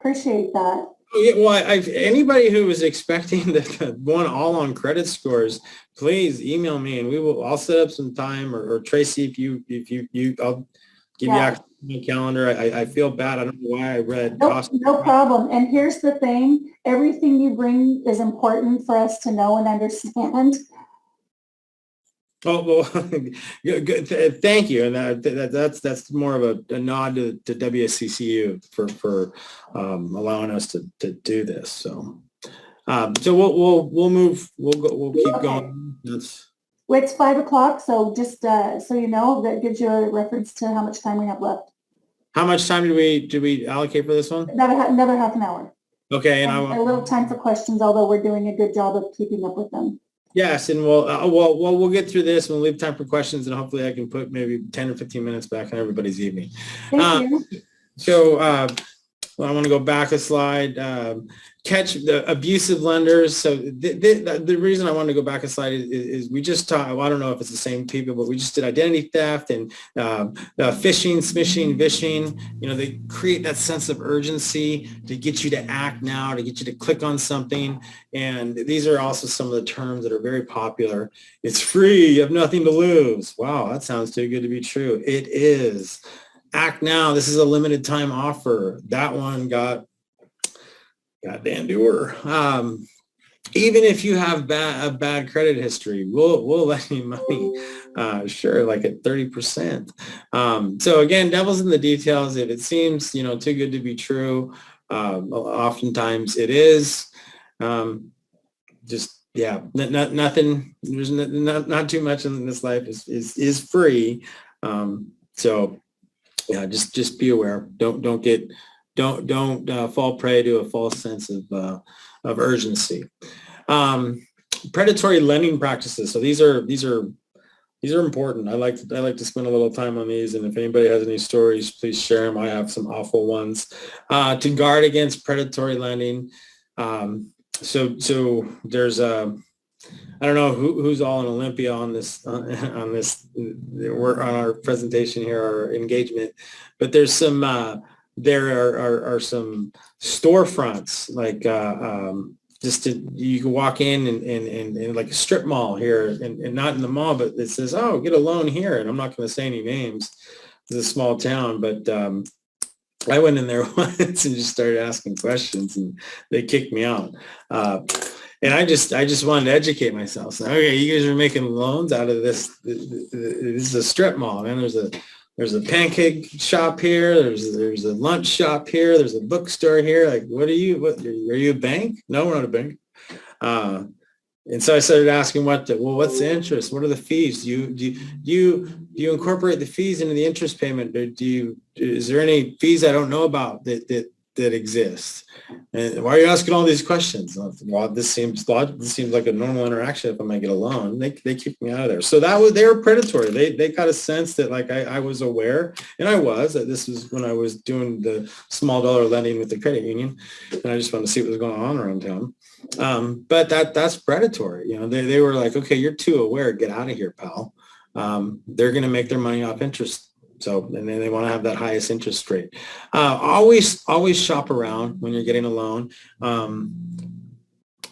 appreciate that. Oh, yeah, well, anybody who was expecting the one all on credit scores, please email me and I'll set up some time, or Tracy, I'll give you access to my calendar. I feel bad. I don't know why I read. No problem. And here's the thing. Everything you bring is important for us to know and understand. Oh, well, good. Thank you. And that's more of a nod to WSCCU for allowing us to do this. So we'll move. We'll keep going. It's 5 o'clock. So just so you know, that gives you a reference to how much time we have left. How much time do we allocate for this one? Another half an hour. Okay, and a little time for questions, although we're doing a good job of keeping up with them. Yes, and we'll get through this. We'll leave time for questions, and hopefully I can put maybe 10 or 15 minutes back on everybody's evening. Thank you. So I want to go back a slide. Catch the abusive lenders. So the reason I wanted to go back a slide is we just talked, I don't know if it's the same people, but we just did identity theft and phishing, smishing, vishing. They create that sense of urgency to get you to act now, to get you to click on something. And these are also some of the terms that are very popular. It's free. You have nothing to lose. Wow, that sounds too good to be true. It is. Act now. This is a limited time offer. That one got goddamn doer. Even if you have a bad credit history, we'll lend you money. Sure, like at 30%. So again, devil's in the details. If it seems too good to be true, oftentimes it is. Nothing. There's not too much in this life is free. So yeah, just be aware. Don't fall prey to a false sense of urgency. Predatory lending practices. So these are important. I like to spend a little time on these, and if anybody has any stories, please share them. I have some awful ones. To guard against predatory lending. So there's I don't know who's all in Olympia on this we're on our presentation here, our engagement, but there's some there are some storefronts like you can walk in and like a strip mall here and not in the mall, but it says, oh, get a loan here. And I'm not going to say any names. It's a small town, but I went in there once and just started asking questions and they kicked me out. And I just wanted to educate myself. So, okay, you guys are making loans out of this. This is a strip mall, man. There's a pancake shop here. There's a lunch shop here. There's a bookstore here. Like, what are you? Are you a bank? No, we're not a bank. And so I started asking what's the interest? What are the fees? Do you incorporate the fees into the interest payment? Is there any fees I don't know about that exist? And why are you asking all these questions? Well, this seems like a normal interaction. If I might get a loan, they kicked me out of there. So they were predatory. They got a sense that like I was aware, and I was, that this was when I was doing the small dollar lending with the credit union, and I just wanted to see what was going on around town. But that's predatory. They were like, okay, you're too aware. Get out of here, pal. They're going to make their money off interest. So, and then they want to have that highest interest rate. Always shop around when you're getting a loan. And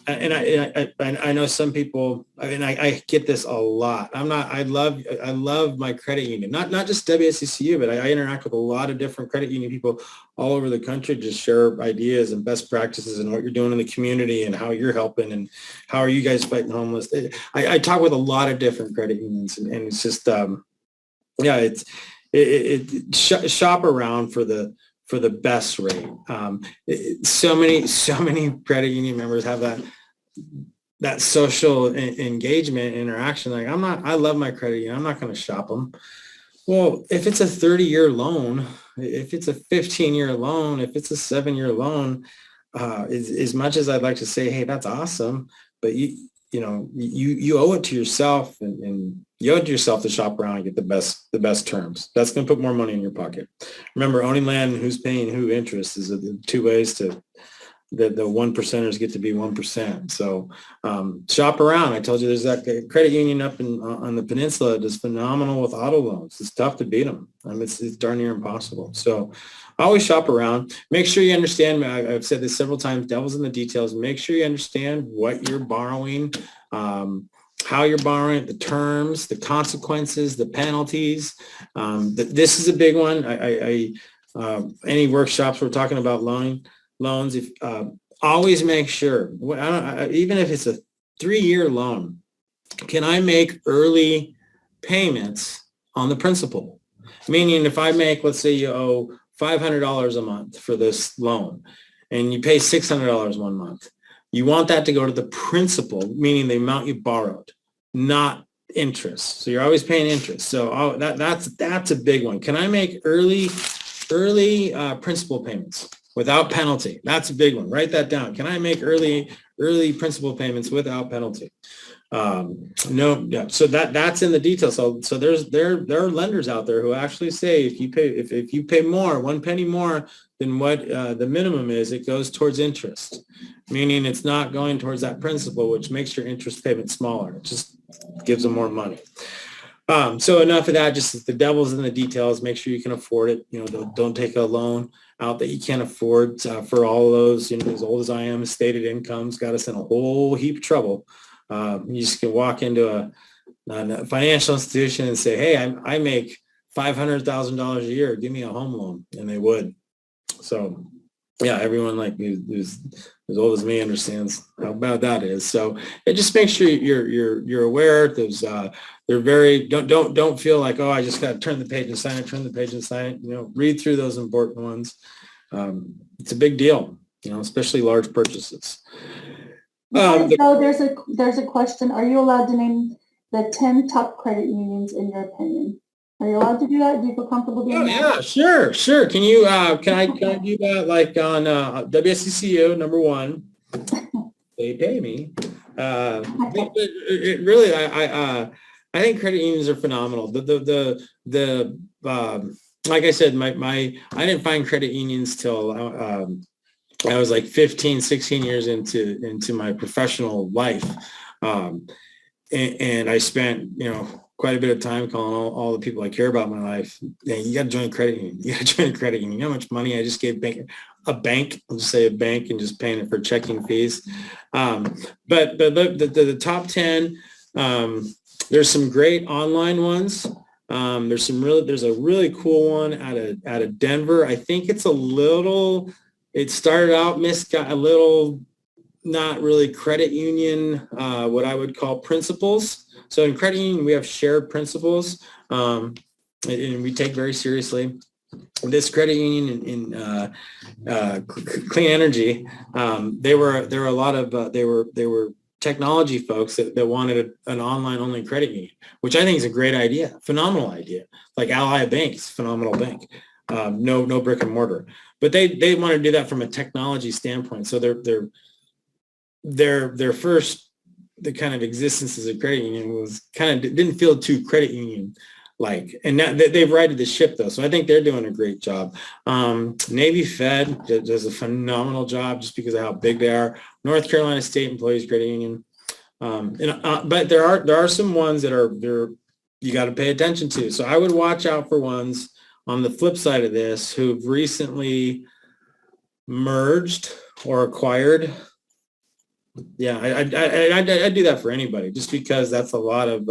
I know some people, I get this a lot. I love my credit union, not just WSCCU, but I interact with a lot of different credit union people all over the country, just share ideas and best practices and what you're doing in the community and how you're helping and how are you guys fighting homeless. I talk with a lot of different credit unions and it's just, shop around for the best rate. So many credit union members have that social engagement interaction. Like I love my credit union. I'm not going to shop them. Well, if it's a 30-year loan, if it's a 15-year loan, if it's a 7-year loan, as much as I'd like to say, hey, that's awesome, but you owe it to yourself and you owe it to yourself to shop around and get the best terms. That's going to put more money in your pocket. Remember, owning land and who's paying who interest is the two ways to the one percenters get to be 1%. So shop around. I told you there's that credit union up on the peninsula that is phenomenal with auto loans. It's tough to beat them. It's darn near impossible. So always shop around. Make sure you understand, I've said this several times, devil's in the details. Make sure you understand what you're borrowing, how you're borrowing, the terms, the consequences, the penalties. This is a big one. Any workshops we're talking about loans, if always make sure, even if it's a 3-year loan, can I make early payments on the principal? Meaning if I make, let's say you owe $500 a month for this loan and you pay $600 one month, you want that to go to the principal, meaning the amount you borrowed, not interest. So you're always paying interest. So that's a big one. Can I make early principal payments without penalty? That's a big one. Write that down. Can I make early principal payments without penalty? No, yeah. So that's in the details. So there are lenders out there who actually say if you pay more, 1 penny more than what the minimum is, it goes towards interest, meaning it's not going towards that principal, which makes your interest payment smaller. It just gives them more money. So enough of that. Just the devil's in the details. Make sure you can afford it. Don't take a loan out that you can't afford. For all of those, as old as I am, stated incomes got us in a whole heap of trouble. You just can walk into a financial institution and say, hey, I make $500,000 a year. Give me a home loan. And they would. So yeah, everyone like who's as old as me understands how bad that is. So just make sure you're aware. They're very, don't feel like, oh, I just got to turn the page and sign it. Read through those important ones. It's a big deal, especially large purchases. So there's a question. Are you allowed to name the 10 top credit unions in your opinion? Are you allowed to do that? Do you feel comfortable doing that? Yeah, sure. Can you, can I do that like on WSCCU, number 1? They pay me. It really, I think credit unions are phenomenal. Like I said, I didn't find credit unions till I was like 15, 16 years into my professional life. And I spent, quite a bit of time calling all the people I care about in my life. You got to join a credit union. You got to join a credit union. You know how much money I just gave a bank, I'll just say a bank, and just paying it for checking fees. But the top 10, there's some great online ones. There's a really cool one out of Denver. I think it's it started out a little, not really credit union, what I would call principles. So in credit union, we have shared principles, and we take very seriously. This credit union in clean energy, they were a lot of they were technology folks that wanted an online only credit union, which I think is a great idea, phenomenal idea. Like Ally Bank is a phenomenal bank, no brick and mortar, but they want to do that from a technology standpoint. So their first, the kind of existence as a credit union was didn't feel too credit union like, and now they've righted the ship though. So I think they're doing a great job. Navy Fed does a phenomenal job just because of how big they are. North Carolina State Employees Credit Union. But there are some ones that you got to pay attention to. So I would watch out for ones on the flip side of this who've recently merged or acquired. Yeah, I do that for anybody just because that's a lot of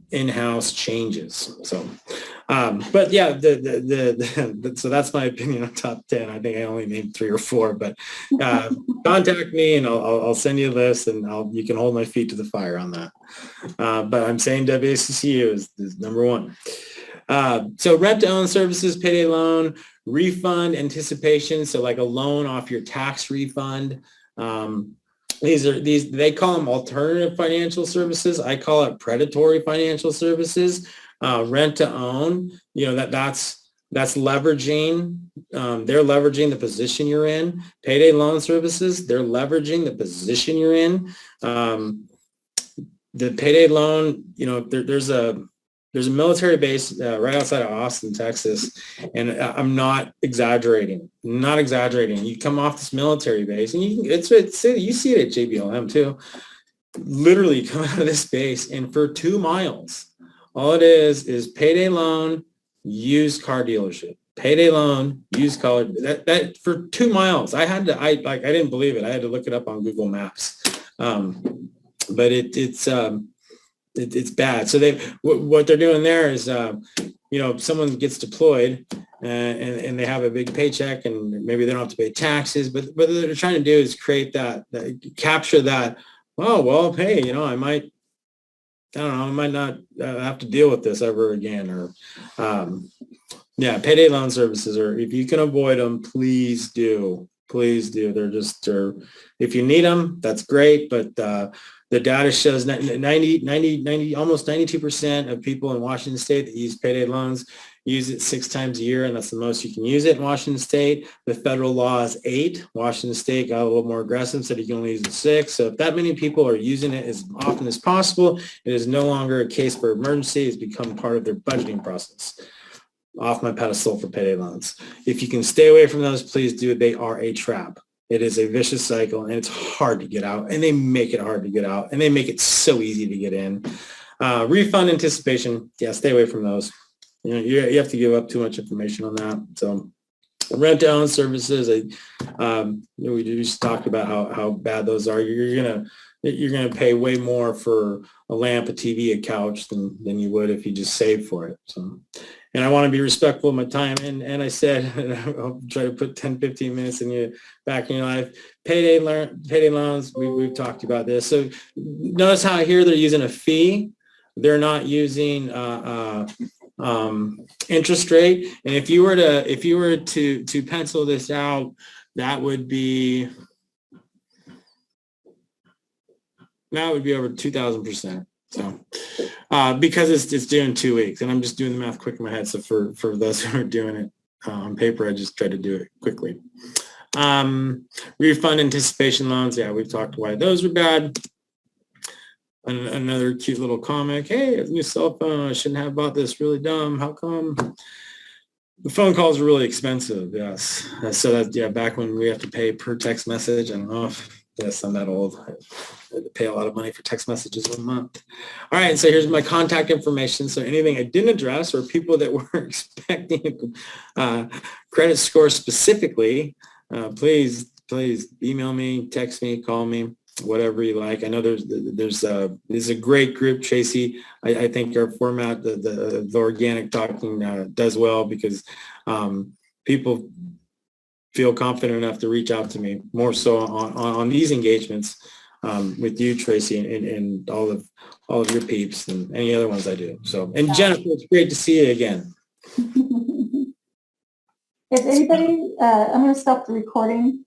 in-house changes. So, but yeah, so that's my opinion on top 10. I think I only named 3 or 4, but contact me and I'll send you a list and you can hold my feet to the fire on that. But I'm saying WSCCU is number 1. So rent to own services, payday loan, refund anticipation. So like a loan off your tax refund. They call them alternative financial services. I call it predatory financial services. Rent to own, that's leveraging. They're leveraging the position you're in. Payday loan services, they're leveraging the position you're in. The payday loan, there's a military base right outside of Austin, Texas, and I'm not exaggerating. You come off this military base, and you see it at JBLM too. Literally come out of this base, and for 2 miles, all it is payday loan, used car dealership. payday loan, used car, that for 2 miles. I didn't believe it. I had to look it up on Google Maps. But it's bad. So what they're doing there is, someone gets deployed and they have a big paycheck and maybe they don't have to pay taxes, but what they're trying to do is create capture that, oh, well, hey, I might not have to deal with this ever again. Or, payday loan services, or if you can avoid them, please do. Please do. If you need them, that's great. But the data shows 90, almost 92% of people in Washington State that use payday loans use it 6 times a year, and that's the most you can use it in Washington State. The federal law is 8. Washington State got a little more aggressive, said you can only use it 6. So if that many people are using it as often as possible, it is no longer a case for emergency. It's become part of their budgeting process. Off my pedestal for payday loans. If you can stay away from those, please do. They are a trap. It is a vicious cycle, and it's hard to get out, and they make it hard to get out, and they make it so easy to get in. Refund anticipation, stay away from those. You have to give up too much information on that. So rent-to-own services, we just talked about how bad those are. You're gonna pay way more for a lamp, a TV, a couch than you would if you just saved for it. So. And I want to be respectful of my time. And I said, I'll try to put 10, 15 minutes back in your life. Payday loans, we've talked about this. So notice how here they're using a fee. They're not using interest rate. And if you were to pencil this out, that would be over 2,000%. So, because it's due in 2 weeks, and I'm just doing the math quick in my head. So for those who are doing it on paper, I just try to do it quickly. Refund anticipation loans. Yeah, we've talked why those are bad. Another cute little comic. Hey, it's a new cell phone. I shouldn't have bought this. Really dumb. How come? The phone calls are really expensive. Yes. So back when we have to pay per text message, I don't know if, yes, I'm that old. I had to pay a lot of money for text messages a month. All right, so here's my contact information. So anything I didn't address or people that were expecting credit score specifically, please email me, text me, call me, whatever you like. I know there's a great group, Tracy. I think our format, the organic talking does well because people feel confident enough to reach out to me more so on these engagements with you, Tracy, and all of your peeps and any other ones I do. So, and Jennifer, it's great to see you again. If anybody, I'm going to stop the recording